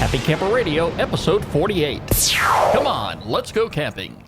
Happy Camper Radio, episode 48. Come on, let's go camping.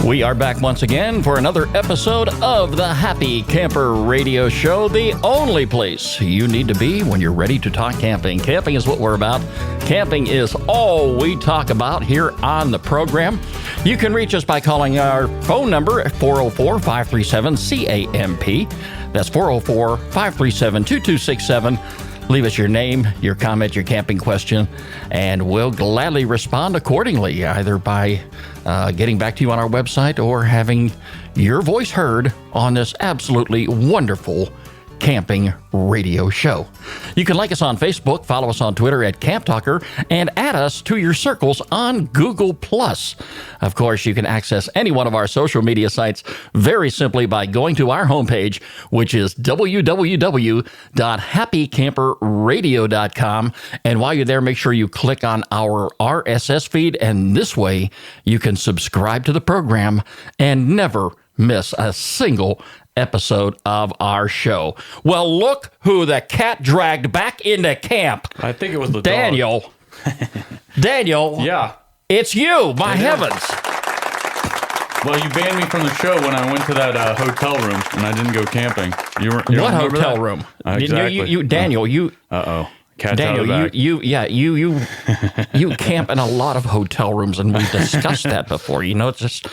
We are back once again for another episode of the Happy Camper Radio Show, the only place you need to be when you're ready to talk camping. Camping is what we're about. Camping is all we talk about here on the program. You can reach us by calling our phone number at 404-537-CAMP. That's 404-537-2267. Leave us your name, your comment, your camping question, and we'll gladly respond accordingly, either by getting back to you on our website or having your voice heard on this absolutely wonderful camping radio show. You can like us on Facebook, follow us on Twitter at Camp Talker, and add us to your circles on Google+. Of course, you can access any one of our social media sites very simply by going to our homepage, which is www.happycamperradio.com. And while you're there, make sure you click on our RSS feed, and this way you can subscribe to the program and never miss a single episode of our show. Well, look who the cat dragged back into camp. I think it was the Daniel. Daniel. Yeah. It's you, my heavens. Well, you banned me from the show when I went to that hotel room and I didn't go camping. You what hotel room? Exactly. Daniel, you. Uh-oh. Cat's Daniel, out of you camp in a lot of hotel rooms, and we've discussed that before. You know, it's just,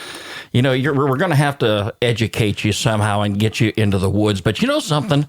you know, we're going to have to educate you somehow and get you into the woods. But you know something?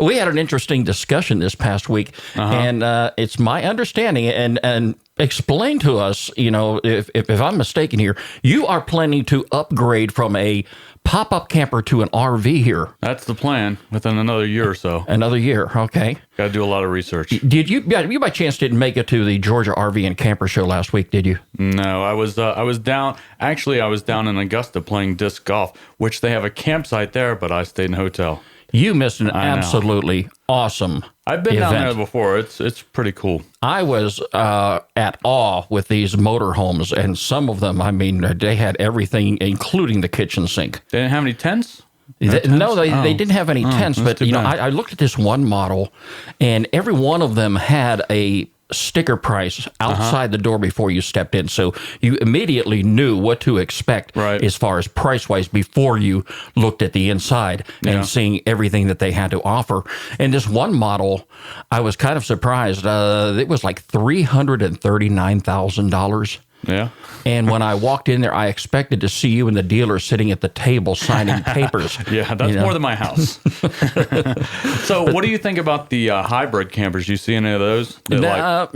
We had an interesting discussion this past week, and it's my understanding, and explain to us, you know, if I'm mistaken here, you are planning to upgrade from a pop-up camper to an RV here. That's the plan within another year or so. Another year, okay. Got to do a lot of research. Did you by chance didn't make it to the Georgia RV and Camper Show last week, did you? No, I was down. Actually, I was down in Augusta playing disc golf, which they have a campsite there, but I stayed in a hotel. You missed an absolutely awesome I've been event. down there before. It's pretty cool. I was at awe with these motorhomes, and some of them, I mean, they had everything, including the kitchen sink. They didn't have any tents? They didn't have any tents, but you know, I looked at this one model, and every one of them had a sticker price outside the door before you stepped in, so you immediately knew what to expect as far as price-wise before you looked at the inside and seeing everything that they had to offer. And this one model, I was kind of surprised. It was like $339,000. Yeah. And when I walked in there, I expected to see you and the dealer sitting at the table signing papers. Yeah, that's more than my house. So what do you think about the hybrid campers? You see any of those? No.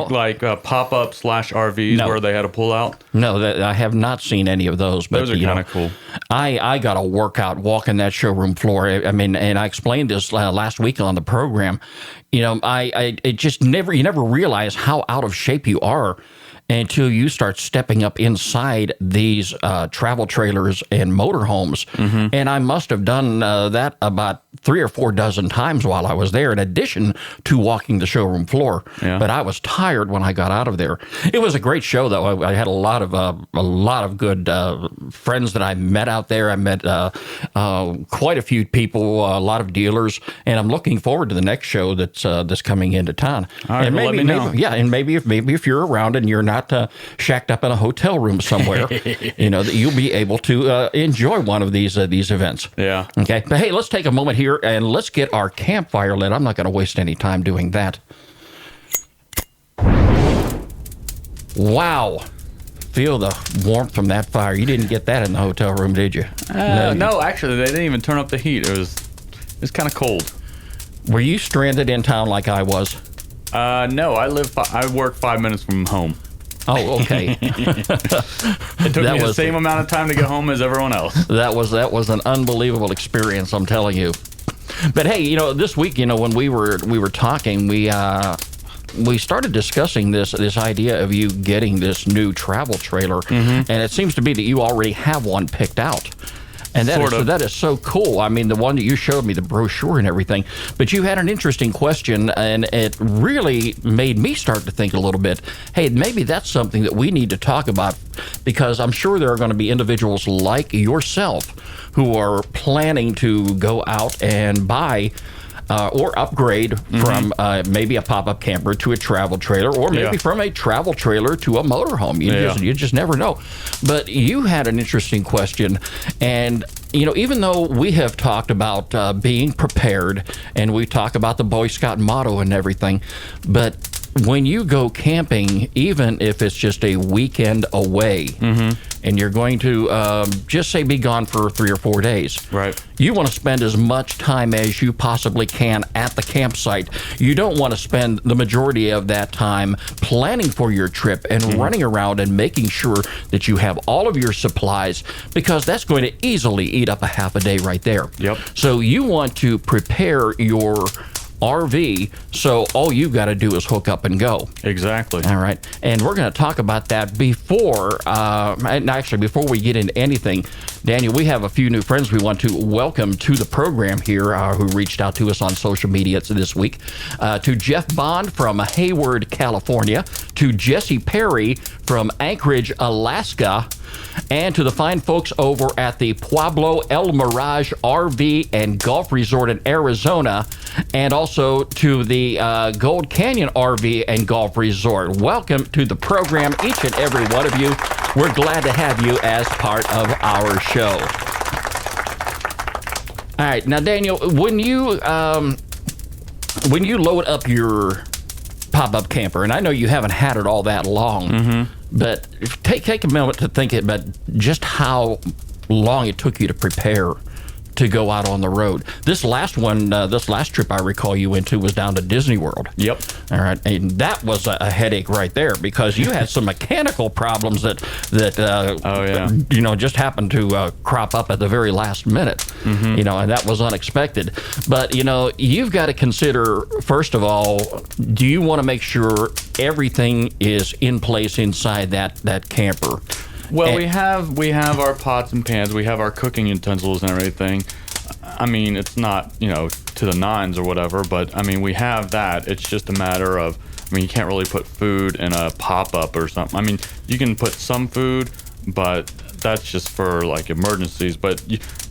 Like pop-up / RVs where they had a pull-out? No, I have not seen any of those. But, those are kind of cool. I got a workout walking that showroom floor. I mean, and I explained this last week on the program. You know, you never realize how out of shape you are until you start stepping up inside these travel trailers and motorhomes. And I must have done that about 3 or 4 dozen times while I was there, in addition to walking the showroom floor. Yeah. But I was tired when I got out of there. It was a great show, though. I had a lot of good friends that I met out there. I met quite a few people, a lot of dealers, and I'm looking forward to the next show that's coming into town. All right, and let me know. Maybe if you're around and you're not shacked up in a hotel room somewhere, you know, that you'll be able to enjoy one of these events. Yeah. Okay. But hey, let's take a moment here and let's get our campfire lit. I'm not going to waste any time doing that. Wow. Feel the warmth from that fire. You didn't get that in the hotel room, did you? No, actually, they didn't even turn up the heat. It was kind of cold. Were you stranded in town like I was? No, I work 5 minutes from home. Oh, okay. It took me the same amount of time to get home as everyone else. That was an unbelievable experience, I'm telling you. But hey, you know, this week, you know, when we were talking, we started discussing this idea of you getting this new travel trailer, and it seems to be that you already have one picked out. And that is so cool. I mean, the one that you showed me, the brochure and everything. But you had an interesting question, and it really made me start to think a little bit. Hey, maybe that's something that we need to talk about, because I'm sure there are going to be individuals like yourself who are planning to go out and buy or upgrade from maybe a pop-up camper to a travel trailer, or maybe from a travel trailer to a motorhome. You just never know. But you had an interesting question, and even though we have talked about being prepared, and we talk about the Boy Scout motto and everything, but when you go camping, even if it's just a weekend away, and you're going to just say be gone for 3 or 4 days, right? You want to spend as much time as you possibly can at the campsite. You don't want to spend the majority of that time planning for your trip and running around and making sure that you have all of your supplies, because that's going to easily eat up a half a day right there. Yep. So you want to prepare your RV, so all you got to do is hook up and go. Exactly. All right, and we're going to talk about that before we get into anything. Daniel, we have a few new friends we want to welcome to the program here who reached out to us on social media this week. To Jeff Bond from Hayward, California, to Jesse Perry from Anchorage, Alaska, and to the fine folks over at the Pueblo El Mirage RV and Golf Resort in Arizona, and also to the Gold Canyon RV and Golf Resort. Welcome to the program, each and every one of you. We're glad to have you as part of our show. All right, now Daniel, when you load up your pop-up camper, and I know you haven't had it all that long, but take a moment to think about just how long it took you to prepare to go out on the road. This last trip I recall you went to was down to Disney World. Yep. All right, and that was a headache right there, because you had some mechanical problems that just happened to crop up at the very last minute. And that was unexpected. But you've got to consider, first of all, do you want to make sure everything is in place inside that camper? Well, we have our pots and pans, we have our cooking utensils and everything. I mean, it's not, to the nines or whatever, but I mean, we have that. It's just a matter of, you can't really put food in a pop-up or something. I mean, you can put some food, but that's just for like emergencies. But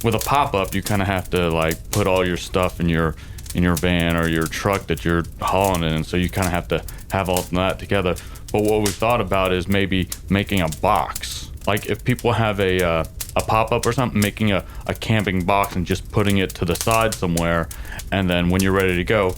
with a pop-up, you kind of have to put all your stuff in your van or your truck that you're hauling in, and so you kind of have to have all that together. But what we thought about is maybe making a box. Like if people have a pop-up or something, making a camping box and just putting it to the side somewhere, and then when you're ready to go,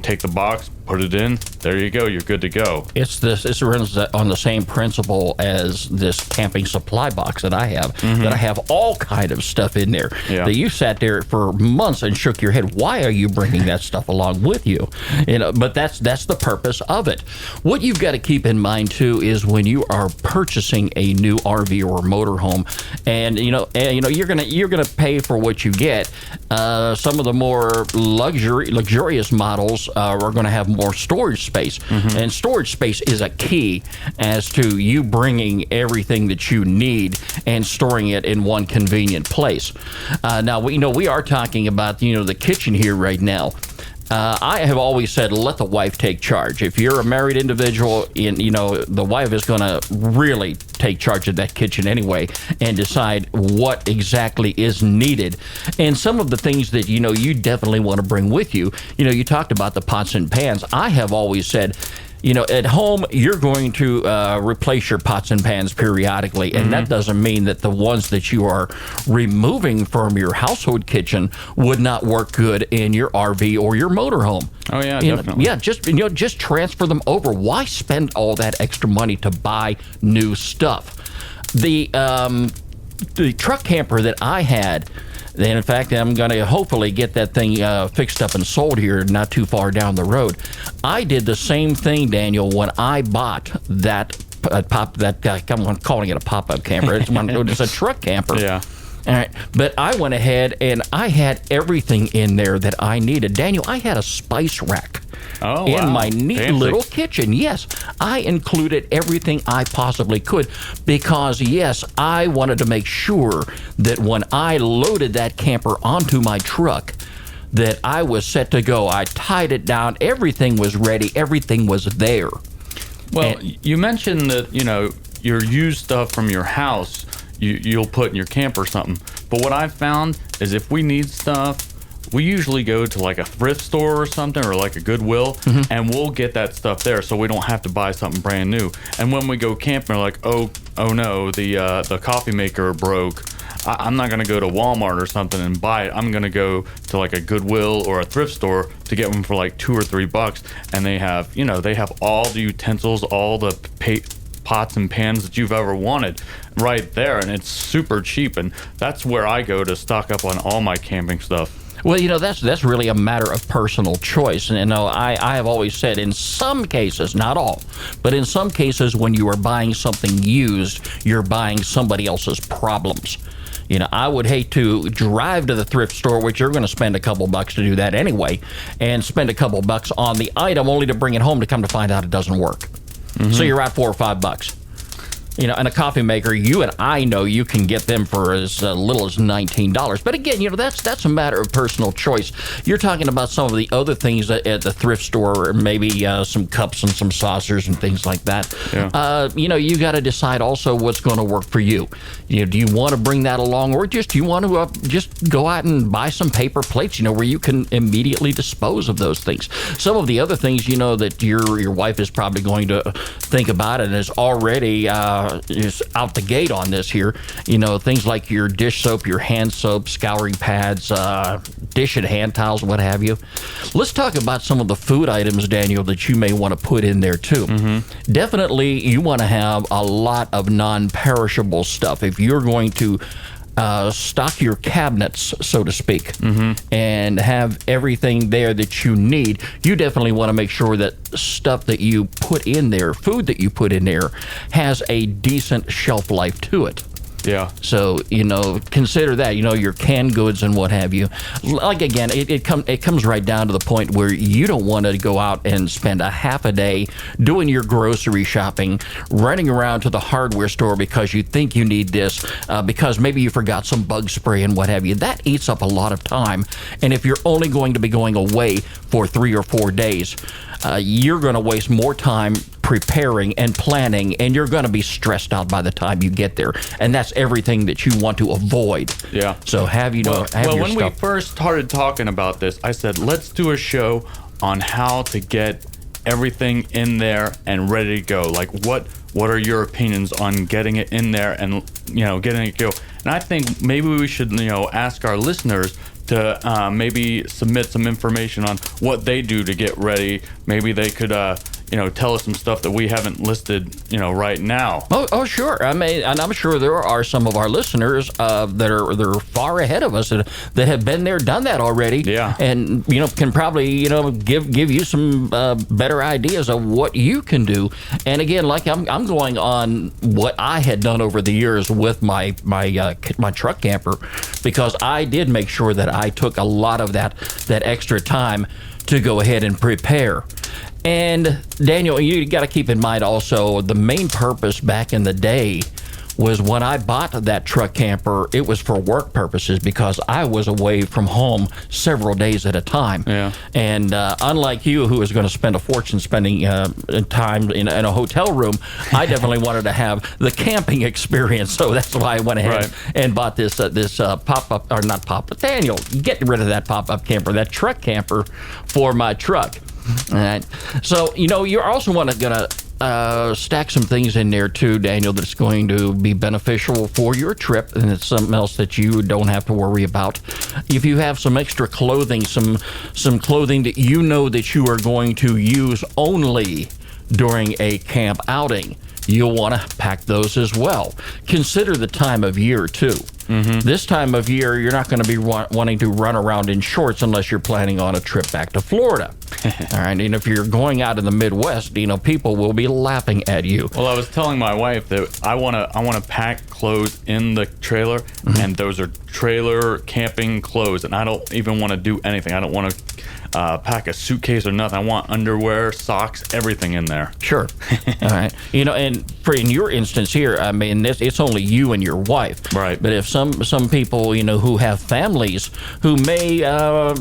take the box, put it in, there you go, you're good to go. It's runs on the same principle as this camping supply box that I have, that I have all kind of stuff in there. Yeah. That you sat there for months and shook your head, why are you bringing that stuff along with you? But that's the purpose of it. What you've got to keep in mind too is when you are purchasing a new RV or motorhome, and you're gonna pay for what you get. Some of the more luxurious models are going to have more storage space, and storage space is a key as to you bringing everything that you need and storing it in one convenient place. Now we are talking about the kitchen here right now. I have always said, let the wife take charge. If you're a married individual, the wife is going to really take charge of that kitchen anyway and decide what exactly is needed. And some of the things that, you definitely want to bring with you. You talked about the pots and pans. I have always said, at home, you're going to replace your pots and pans periodically, and that doesn't mean that the ones that you are removing from your household kitchen would not work good in your RV or your motorhome. Oh yeah, definitely. Just transfer them over. Why spend all that extra money to buy new stuff? The truck camper that I had. And in fact, I'm going to hopefully get that thing fixed up and sold here not too far down the road. I did the same thing, Daniel, when I bought that I'm calling it a pop-up camper. It's a truck camper. Yeah. All right, but I went ahead and I had everything in there that I needed. Daniel, I had a spice rack Oh, in wow. my neat Fancy. little kitchen. Yes, I included everything I possibly could because, yes, I wanted to make sure that when I loaded that camper onto my truck, that I was set to go. I tied it down. Everything was ready. Everything was there. Well, you mentioned that, your used stuff from your house, you'll put in your camper or something. But what I've found is if we need stuff, we usually go to like a thrift store or something, or like a Goodwill, and we'll get that stuff there, so we don't have to buy something brand new. And when we go camping, we're like, oh no, the coffee maker broke. I'm not going to go to Walmart or something and buy it. I'm going to go to like a Goodwill or a thrift store to get them for like $2 or $3, and they have all the utensils, all the pots and pans that you've ever wanted right there, and it's super cheap. And that's where I go to stock up on all my camping stuff. Well, that's really a matter of personal choice. And I have always said, in some cases, not all, but in some cases, when you are buying something used, you're buying somebody else's problems. I would hate to drive to the thrift store, which you're going to spend a couple bucks to do that anyway, and spend a couple bucks on the item only to bring it home to come to find out it doesn't work. So you're out $4 or $5. And a coffee maker, you and I know you can get them for as little as $19. But again, that's a matter of personal choice. You're talking about some of the other things at the thrift store, maybe some cups and some saucers and things like that. Yeah. You got to decide also what's going to work for you. Do you want to bring that along, or do you want to just go out and buy some paper plates, where you can immediately dispose of those things? Some of the other things, that your wife is probably going to think about and is already is out the gate on this here. Things like your dish soap, your hand soap, scouring pads, dish and hand towels, what have you. Let's talk about some of the food items, Daniel, that you may want to put in there too. Definitely, you want to have a lot of non-perishable stuff if you're going to stock your cabinets, so to speak, and have everything there that you need. You definitely want to make sure that stuff that you put in there, food that you put in there, has a decent shelf life to it. Yeah. So, consider that, your canned goods and what have you. Like, again, it comes right down to the point where you don't want to go out and spend a half a day doing your grocery shopping, running around to the hardware store because you think you need this, because maybe you forgot some bug spray and what have you. That eats up a lot of time. And if you're only going to be going away for 3 or 4 days, you're going to waste more time preparing and planning, and you're going to be stressed out by the time you get there. And that's everything that you want to avoid. Yeah. So have your when stuff. we first started talking about this, I said, let's do a show on how to get everything in there and ready to go. Like, what are your opinions on getting it in there and, getting it go? And I think maybe we should, ask our listeners to maybe submit some information on what they do to get ready. Maybe they could tell us some stuff that we haven't listed, right now. Oh, sure. I mean, and I'm sure there are some of our listeners that are far ahead of us that have been there, done that already. Yeah. And can probably give you some better ideas of what you can do. And again, like I'm going on what I had done over the years with my truck camper, because I did make sure that I took a lot of that extra time to go ahead and prepare. And Daniel, you got to keep in mind also the main purpose back in the day was when I bought that truck camper, it was for work purposes because I was away from home several days at a time. Yeah. And unlike you, who is going to spend a fortune spending time in a hotel room, I definitely wanted to have the camping experience. So that's why I went ahead and bought this pop-up, or not pop-up, Daniel, get rid of that pop-up camper, that truck camper for my truck. All right. So, you're also going to stack some things in there too, Daniel, that's going to be beneficial for your trip, and it's something else that you don't have to worry about. If you have some extra clothing, some clothing that that you are going to use only during a camp outing, you'll want to pack those as well. Consider the time of year, too. This time of year, you're not going to be wanting to run around in shorts unless you're planning on a trip back to Florida. All right, and if you're going out in the Midwest, people will be laughing at you. Well, I was telling my wife that I want to pack clothes in the trailer, and those are trailer camping clothes, and I don't even want to do anything. I don't want to pack a suitcase or nothing. I want underwear, socks, everything in there. Sure. All right. And in your instance here, I mean, it's only you and your wife. Right. But if some people, who have families who may,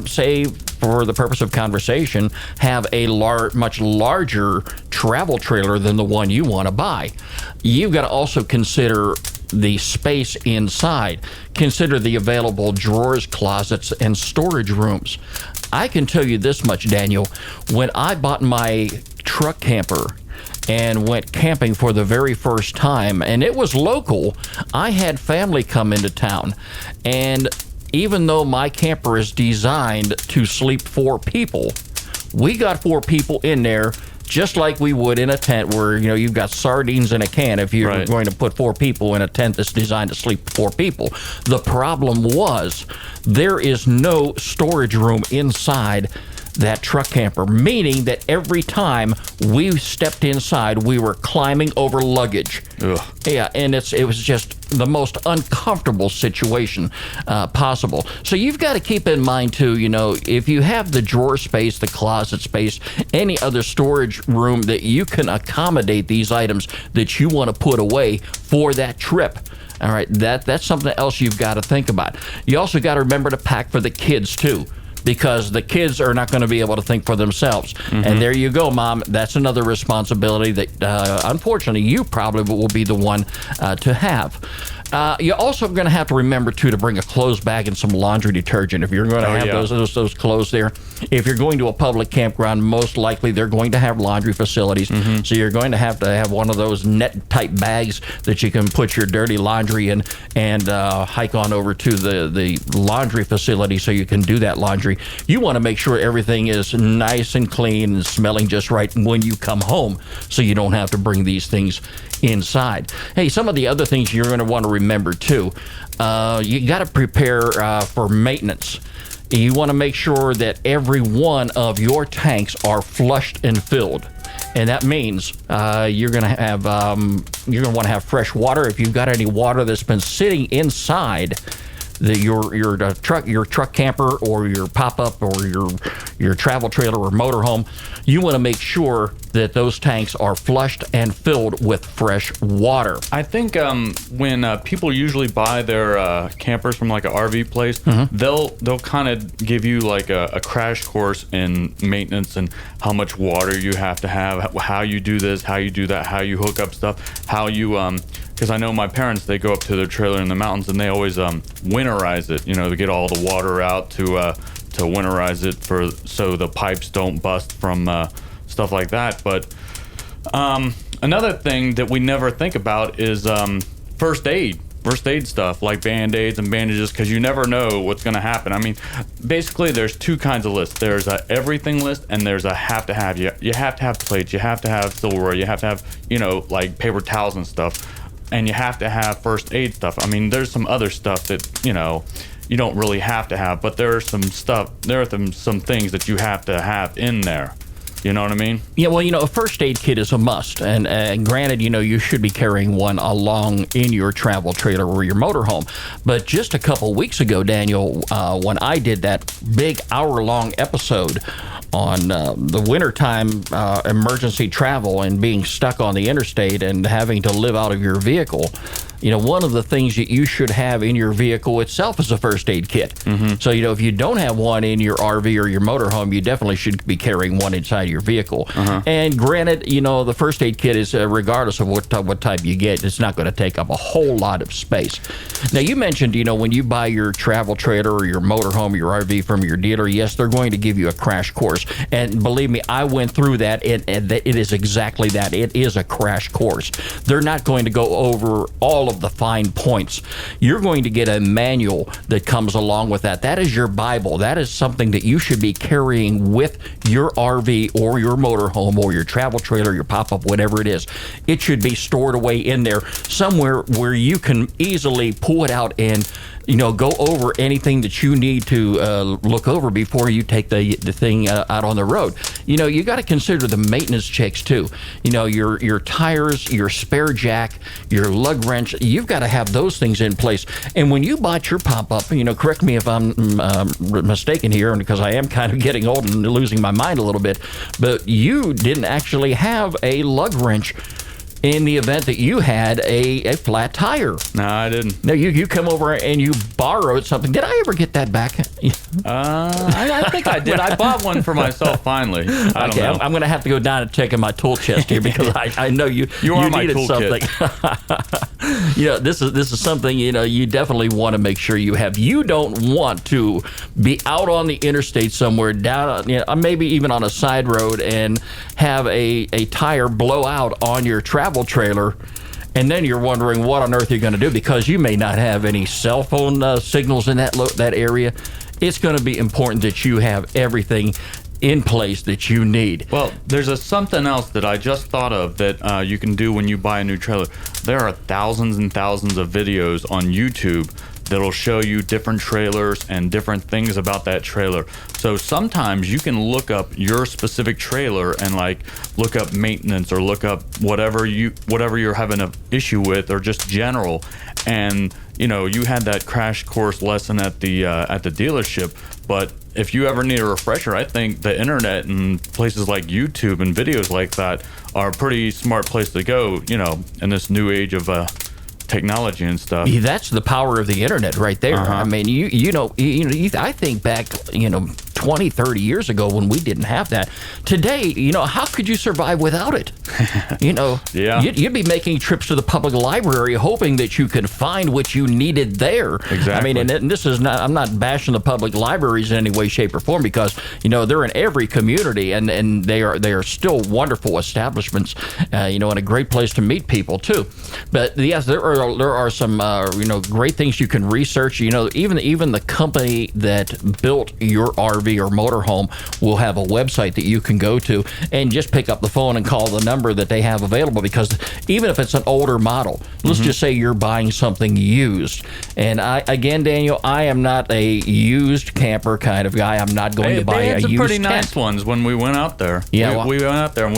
say, for the purpose of conversation, have a much larger travel trailer than the one you want to buy, you've got to also consider the space inside. Consider the available drawers, closets, and storage rooms. I can tell you this much, Daniel. When I bought my truck camper and went camping for the very first time, and it was local, I had family come into town. And even though my camper is designed to sleep 4 people, we got 4 people in there just like we would in a tent where, you've got sardines in a can if you're going to put 4 people in a tent that's designed to sleep 4 people. The problem was there is no storage room inside that truck camper, meaning that every time we stepped inside, we were climbing over luggage. Ugh. Yeah, and it was just the most uncomfortable situation possible. So you've got to keep in mind, too, if you have the drawer space, the closet space, any other storage room that you can accommodate these items that you want to put away for that trip. All right, that's something else you've got to think about. You also got to remember to pack for the kids, too, because the kids are not going to be able to think for themselves. And there you go, Mom. That's another responsibility that, unfortunately, you probably will be the one to have. You're also going to have to remember, too, to bring a clothes bag and some laundry detergent. If you're going to have those clothes there, if you're going to a public campground, most likely they're going to have laundry facilities. So you're going to have one of those net-type bags that you can put your dirty laundry in and hike on over to the laundry facility so you can do that laundry. You want to make sure everything is nice and clean and smelling just right when you come home so you don't have to bring these things inside. Hey, some of the other things you're going to want to remember too, you got to prepare for maintenance. You want to make sure that every one of your tanks are flushed and filled. And that means you're going to want to have fresh water. If you've got any water that's been sitting inside your truck camper or your pop-up or your travel trailer or motorhome, you want to make sure that those tanks are flushed and filled with fresh water. I think when people usually buy their campers from like an RV place, they'll kind of give you like a crash course in maintenance and how much water you have to have, how you do this, how you do that, how you hook up stuff, how you because I know my parents, they go up to their trailer in the mountains and they always winterize it, to get all the water out to winterize it so the pipes don't bust from stuff like that. But another thing that we never think about is first aid stuff like Band-Aids and bandages, because you never know what's going to happen. I mean, basically there's 2 kinds of lists. There's a everything list and there's a have to have. You have to have plates, you have to have silverware, you have to have like paper towels and stuff, and you have to have first aid stuff. I mean, there's some other stuff that you don't really have to have, but there are some things that you have to have in there. You know what I mean? Yeah, well, a first aid kit is a must. And granted, you should be carrying one along in your travel trailer or your motorhome. But just a couple weeks ago, Daniel, when I did that big hour-long episode on the wintertime emergency travel and being stuck on the interstate and having to live out of your vehicle, one of the things that you should have in your vehicle itself is a first aid kit. So, if you don't have one in your RV or your motorhome, you definitely should be carrying one inside your vehicle. And granted, the first aid kit is, regardless of what type you get, it's not going to take up a whole lot of space. Now, you mentioned, when you buy your travel trailer or your motorhome or your RV from your dealer, yes, they're going to give you a crash course. And believe me, I went through that, and it is exactly that. It is a crash course. They're not going to go over all all of the fine points. You're going to get a manual that comes along with that. That is your Bible. That is something that you should be carrying with your RV or your motorhome or your travel trailer, your pop-up, whatever it is. It should be stored away in there somewhere where you can easily pull it out and go over anything that you need to look over before you take the thing out on the road. You got to consider the maintenance checks too. Your tires, your spare jack, your lug wrench, you've got to have those things in place. And when you bought your pop-up, correct me if I'm mistaken here, because I am kind of getting old and losing my mind a little bit, but you didn't actually have a lug wrench in the event that you had a flat tire. No, I didn't. No, you come over and you borrowed something. Did I ever get that back? I think I did. I bought one for myself finally. I don't know. I'm going to have to go down and check in my tool chest here because I know you needed something. This is something you definitely want to make sure you have. You don't want to be out on the interstate somewhere down, maybe even on a side road, and have a tire blow out on your travel trailer, and then you're wondering what on earth you're going to do because you may not have any cell phone signals in that area. It's going to be important that you have everything in place that you need. Well, there's something else that I just thought of that you can do when you buy a new trailer. There are thousands and thousands of videos on YouTube that'll show you different trailers and different things about that trailer. So sometimes you can look up your specific trailer and look up maintenance or look up whatever you're having an issue with, or just general. And you had that crash course lesson at the dealership, but if you ever need a refresher, I think the internet and places like YouTube and videos like that are a pretty smart place to go, in this new age of technology and stuff. That's the power of the internet right there. I mean, I think back, 20, 30 years ago when we didn't have that. Today, how could you survive without it? Yeah. You'd be making trips to the public library hoping that you could find what you needed there. Exactly. I mean, and this is not, I'm not bashing the public libraries in any way, shape, or form, because, they're in every community and they are still wonderful establishments, and a great place to meet people too. But yes, there are some, great things you can research. Even the company that built your RV or motorhome will have a website that you can go to and just pick up the phone and call the number that they have available, because even if it's an older model, let's just say you're buying something used. And Daniel, I am not a used camper kind of guy. I'm not going to buy a used some pretty tent. nice ones when we went out there. Yeah, we went out there and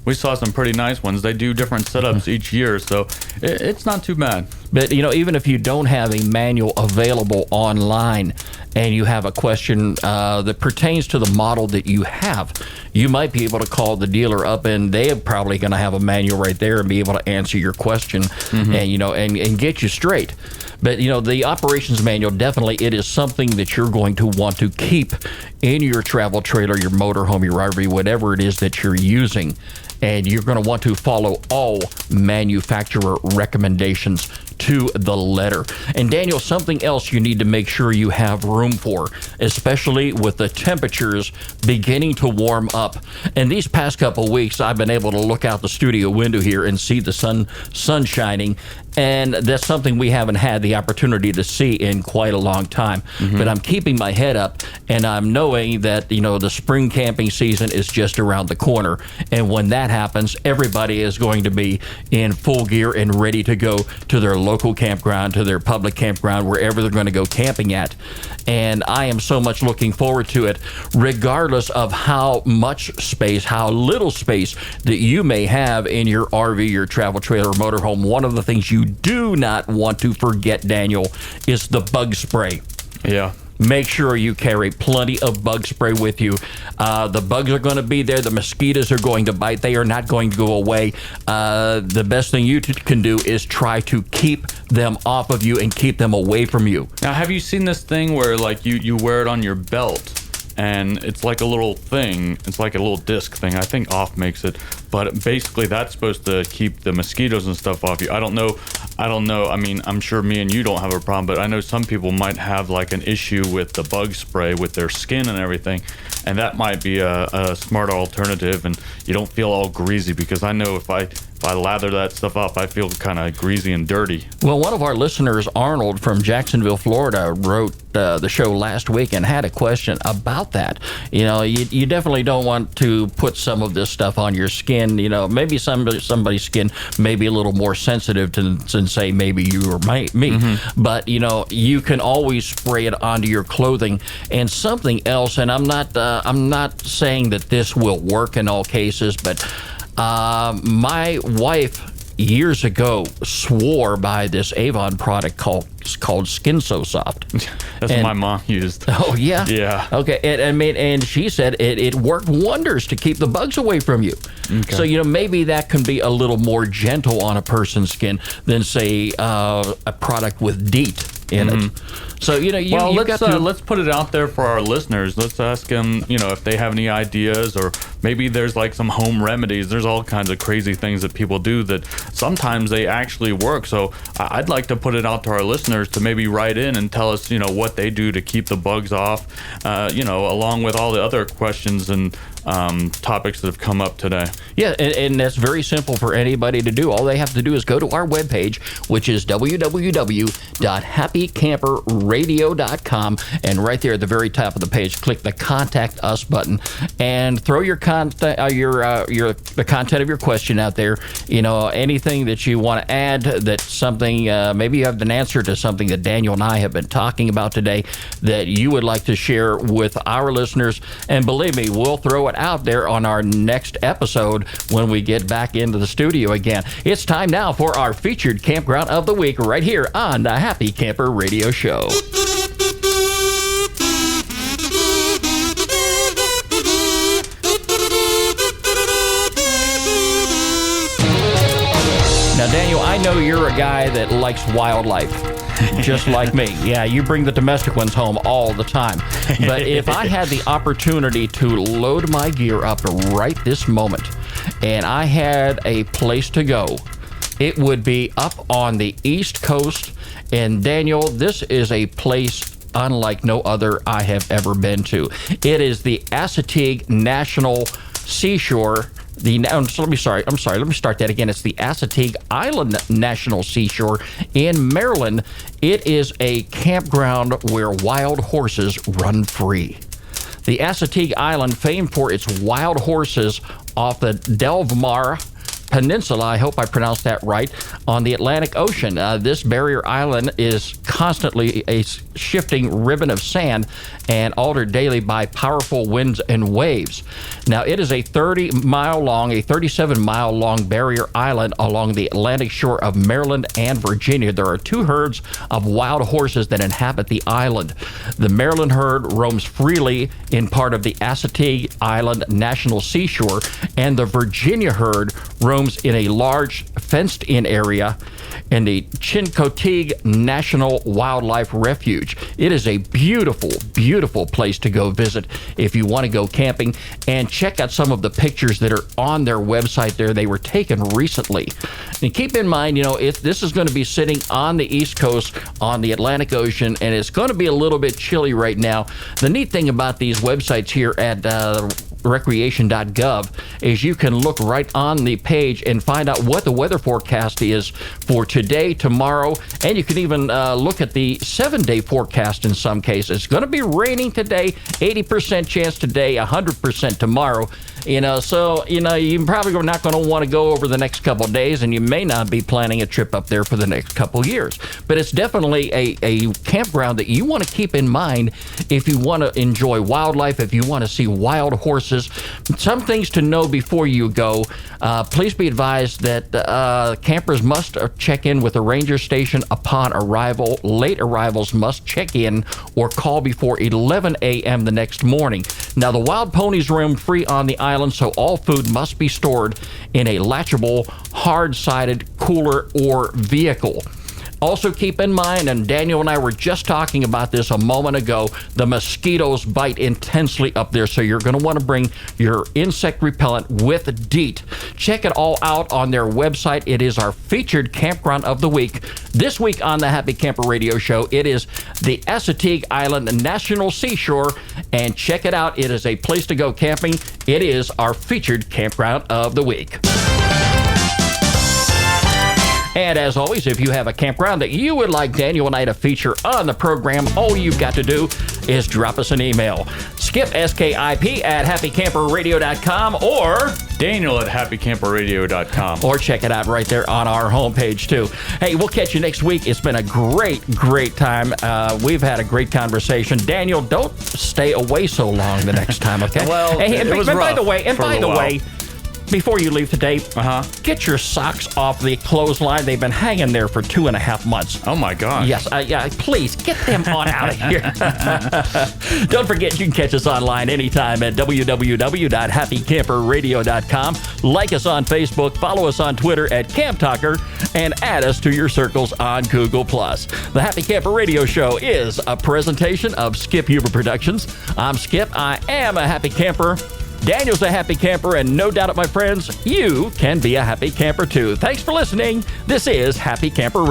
we saw some pretty nice ones. They do different setups each year, so it's not too bad. But, even if you don't have a manual available online and you have a question that pertains to the model that you have, you might be able to call the dealer up, and they're probably going to have a manual right there and be able to answer your question and, and get you straight. But, the operations manual, definitely, it is something that you're going to want to keep in your travel trailer, your motorhome, your RV, whatever it is that you're using. And you're going to want to follow all manufacturer recommendations to the letter. And Daniel, something else you need to make sure you have room for, especially with the temperatures beginning to warm up. And these past couple of weeks, I've been able to look out the studio window here and see the sun shining. And that's something we haven't had the opportunity to see in quite a long time. But I'm keeping my head up, and I'm knowing that, the spring camping season is just around the corner. And when that happens, everybody is going to be in full gear and ready to go to their local campground, to their public campground, wherever they're going to go camping at. And I am so much looking forward to it, regardless of how much space, how little space that you may have in your RV, your travel trailer, motorhome. One of the things you do not want to forget, Daniel, is the bug spray. Yeah. Make sure you carry plenty of bug spray with you. The bugs are going to be there. The mosquitoes are going to bite. They are not going to go away. The best thing you can do is try to keep them off of you and keep them away from you. Now, have you seen this thing where you wear it on your belt? And it's like a little thing. It's like a little disc thing. I think Off makes it. but basically that's supposed to keep the mosquitoes and stuff off you. I don't know. I mean, I'm sure me and you don't have a problem, but I know some people might have like an issue with the bug spray with their skin and everything, and that might be a smarter alternative, and you don't feel all greasy, because I know if I lather that stuff up, I feel kind of greasy and dirty. Well, one of our listeners, Arnold from Jacksonville, Florida, wrote the show last week and had a question about that. You know, you definitely don't want to put some of this stuff on your skin. You know, maybe somebody's skin may be a little more sensitive than say maybe you or me. Mm-hmm. But, you know, you can always spray it onto your clothing. And something else, and I'm not saying that this will work in all cases, but my wife years ago swore by this Avon product called Skin So Soft. That's what my mom used. Oh, yeah? Yeah. Okay, and she said it worked wonders to keep the bugs away from you. Okay. So, you know, maybe that can be a little more gentle on a person's skin than, say, a product with DEET in it. So, you know, let's put it out there for our listeners. Let's ask them, you know, if they have any ideas, or maybe there's like some home remedies. There's all kinds of crazy things that people do that sometimes they actually work. So I'd like to put it out to our listeners to maybe write in and tell us, you know, what they do to keep the bugs off, you know, along with all the other questions and topics that have come up today. Yeah, and that's very simple for anybody to do. All they have to do is go to our webpage, which is www.happycamperradio.com, and right there at the very top of the page, click the Contact Us button and throw your the content of your question out there. You know, anything that you want to add, that something maybe you have an answer to something that Daniel and I have been talking about today that you would like to share with our listeners. And believe me, we'll throw it out there on our next episode when we get back into the studio again. It's time now for our featured campground of the week right here on the Happy Camper Radio Show. Now, Daniel, I know you're a guy that likes wildlife. Just like me. Yeah, you bring the domestic ones home all the time. But if I had the opportunity to load my gear up right this moment and I had a place to go, it would be up on the East Coast. And Daniel, this is a place unlike no other I have ever been to. It is the Assateague National Seashore. Let me start that again. It's the Assateague Island National Seashore in Maryland. It is a campground where wild horses run free. The Assateague Island, famed for its wild horses off the Delmar Peninsula, I hope I pronounced that right, on the Atlantic Ocean. This barrier island is constantly a shifting ribbon of sand and altered daily by powerful winds and waves. Now, it is a 37-mile long barrier island along the Atlantic shore of Maryland and Virginia. There are 2 herds of wild horses that inhabit the island. The Maryland herd roams freely in part of the Assateague Island National Seashore, and the Virginia herd roams in a large fenced-in area in the Chincoteague National Wildlife Refuge. It is a beautiful, beautiful place to go visit if you want to go camping, and check out some of the pictures that are on their website there. They were taken recently. And keep in mind, you know, this is going to be sitting on the East Coast on the Atlantic Ocean, and it's going to be a little bit chilly right now. The neat thing about these websites here at recreation.gov is you can look right on the page and find out what the weather forecast is for today, tomorrow, and you can even look at the 7-day forecast in some cases. It's going to be raining today, 80% chance today, 100% tomorrow. You know, so, you know, you're probably not going to want to go over the next couple of days, and you may not be planning a trip up there for the next couple of years. But it's definitely a campground that you want to keep in mind if you want to enjoy wildlife, if you want to see wild horses. Some things to know before you go. Please be advised that campers must check in with the ranger station upon arrival. Late arrivals must check in or call before 11 a.m. the next morning. Now, the wild ponies roam free on the island, so all food must be stored in a latchable, hard-sided cooler or vehicle. Also, keep in mind, and Daniel and I were just talking about this a moment ago, the mosquitoes bite intensely up there, so you're going to want to bring your insect repellent with DEET. Check it all out on their website. It is our featured campground of the week. This week on the Happy Camper Radio Show, it is the Assateague Island National Seashore, and check it out. It is a place to go camping. It is our featured campground of the week. And as always, if you have a campground that you would like Daniel and I to feature on the program, all you've got to do is drop us an email. Skip, SKIP, at happycamperradio.com or Daniel at happycamperradio.com. Or check it out right there on our homepage, too. Hey, we'll catch you next week. It's been a great, great time. We've had a great conversation. Daniel, don't stay away so long the next time, okay? Well, hey, it was by rough the way, before you leave today, get your socks off the clothesline. They've been hanging there for 2.5 months. Oh, my gosh. Yes, yeah, please get them on out of here. Don't forget, you can catch us online anytime at www.happycamperradio.com. Like us on Facebook, follow us on Twitter at Camp Talker, and add us to your circles on Google+. The Happy Camper Radio Show is a presentation of Skip Huber Productions. I'm Skip. I am a happy camper. Daniel's a happy camper, and no doubt, my friends, you can be a happy camper too. Thanks for listening. This is Happy Camper Radio.